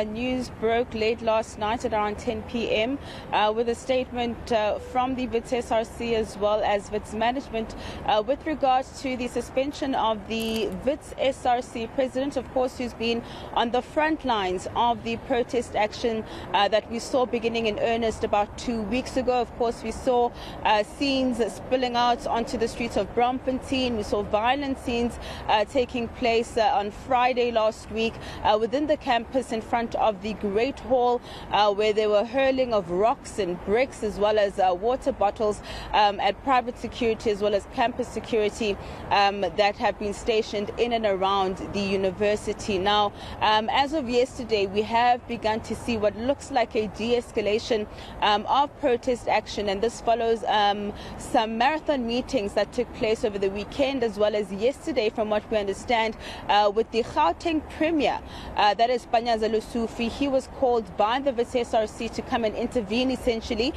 news broke late last night at around 10 p.m. With a statement from the Wits SRC as well as Wits management with regards to the suspension of the Wits SRC president, of course, who's been on the front lines of the protest action that we saw beginning in earnest about 2 weeks ago. Of course, we saw scenes spilling out onto the streets of Braamfontein. We saw violent scenes taking place on Friday last week within the campus in front of the Great Hall, where there were hurling of rocks and bricks as well as water bottles at private security as well as campus security that have been stationed in and around the university. Now, as of yesterday, we have begun to see what looks like a de-escalation of protest action, and this follows some marathon meetings that took place over the weekend as well as yesterday, from what we understand, with the Gauteng Premier, that is Panyaza Lusufi. He was called by the Wits SRC to come and intervene essentially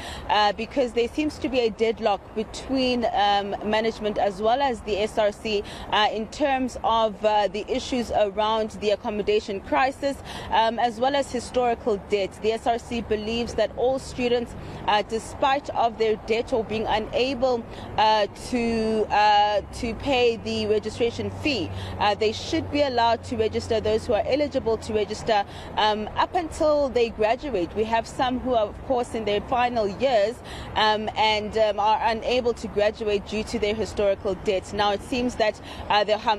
because there seems to be a deadlock between management as well as the SRC in terms of the issues around the accommodation crisis as well as historical debt. The SRC believes that all students, despite of their debt or being unable to pay the registration fee, they should be allowed to register, those who are eligible to register, up until they graduate. We have some who are, of course, in their final years and are unable to graduate due to their historical debt. Now, it seems that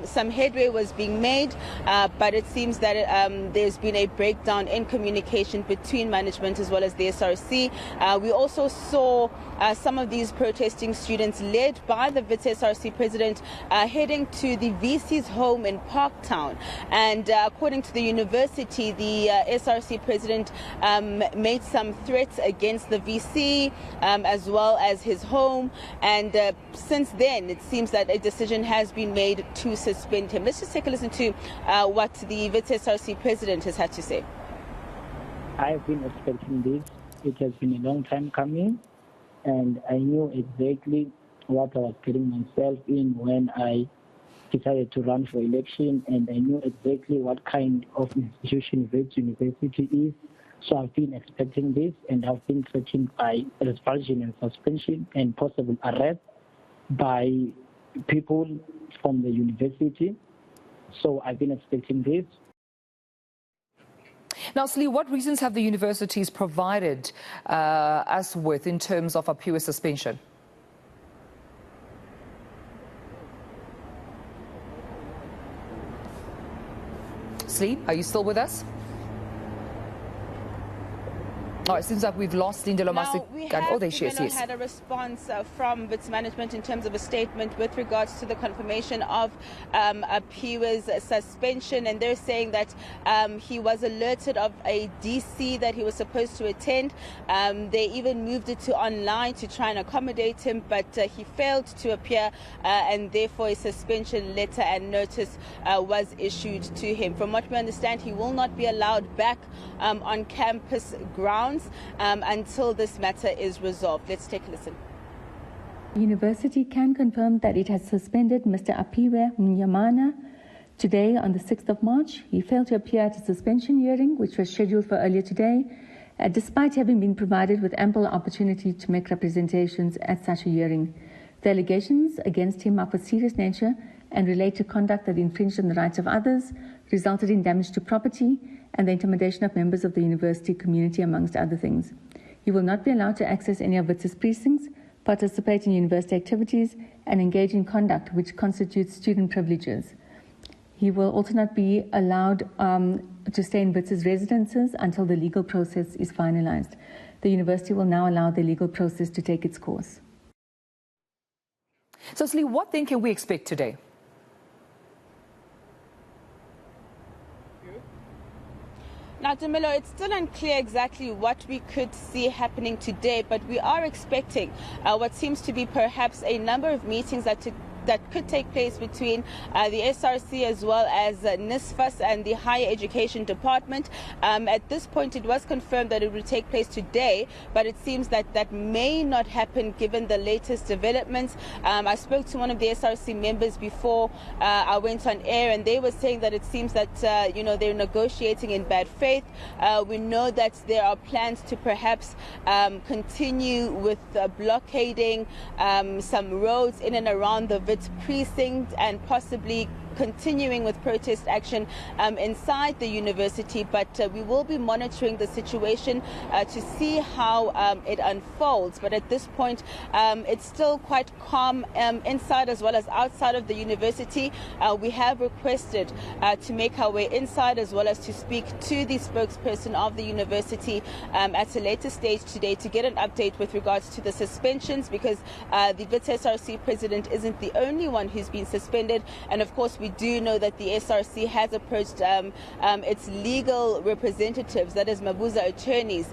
some headway was being made, but it seems that there's been a breakdown in communication between management as well as the SRC. We also saw some of these protesting students, led by the Wits SRC president, heading to the VC's home in Parktown. And according to the university, the SRC president made some threats against the VC as well as his home. And since then, it seems that a decision has been made to suspend him. Let's just take a listen to what the Wits SRC president has had to say. I've been expecting this. It has been a long time coming, and I knew exactly what I was getting myself in when I decided to run for election, and I knew exactly what kind of institution Wits University is. So I've been expecting this, and I've been threatened by expulsion and suspension and possible arrest by people from the university. So I've been expecting this. Now, Slee, what reasons have the universities provided us with in terms of Apiwe's suspension? Slee, are you still with us? Oh, it seems like we've lost Silindelo Masikane. Oh, there she is. Yes. Had a response from Wits management in terms of a statement with regards to the confirmation of Apiwe's suspension, and they're saying that he was alerted of a DC that he was supposed to attend. They even moved it to online to try and accommodate him, but he failed to appear, and therefore a suspension letter and notice was issued to him. From what we understand, he will not be allowed back on campus grounds until this matter is resolved. Let's take a listen. The university can confirm that it has suspended Mr. Apiwe Mnyamana today on the 6th of March. He failed to appear at a suspension hearing, which was scheduled for earlier today, despite having been provided with ample opportunity to make representations at such a hearing. The allegations against him are of a serious nature and relate to conduct that infringed on the rights of others, resulted in damage to property, and the intimidation of members of the university community, amongst other things. He will not be allowed to access any of Wits' precincts, participate in university activities, and engage in conduct which constitutes student privileges. He will also not be allowed to stay in Wits' residences until the legal process is finalized. The university will now allow the legal process to take its course. So, Slee, what then can we expect today? Now, Dumelo, it's still unclear exactly what we could see happening today, but we are expecting what seems to be perhaps a number of meetings that could take place between the SRC as well as NSFAS and the Higher Education Department. At this point, it was confirmed that it would take place today, but it seems that that may not happen given the latest developments. I spoke to one of the SRC members before I went on air, and they were saying that it seems that they're negotiating in bad faith. We know that there are plans to perhaps continue with blockading some roads in and around the Wits precinct, and possibly continuing with protest action inside the university, but we will be monitoring the situation to see how it unfolds. But at this point, it's still quite calm inside as well as outside of the university. We have requested to make our way inside as well as to speak to the spokesperson of the university at a later stage today to get an update with regards to the suspensions, because the Wits SRC president isn't the only one who's been suspended, and of course we do know that the SRC has approached its legal representatives, that is Mabuza attorneys,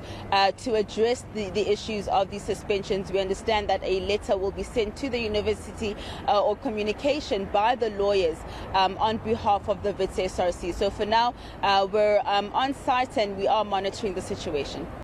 to address the issues of these suspensions. We understand that a letter will be sent to the university or communication by the lawyers on behalf of the Wits SRC. So for now, we're on site and we are monitoring the situation.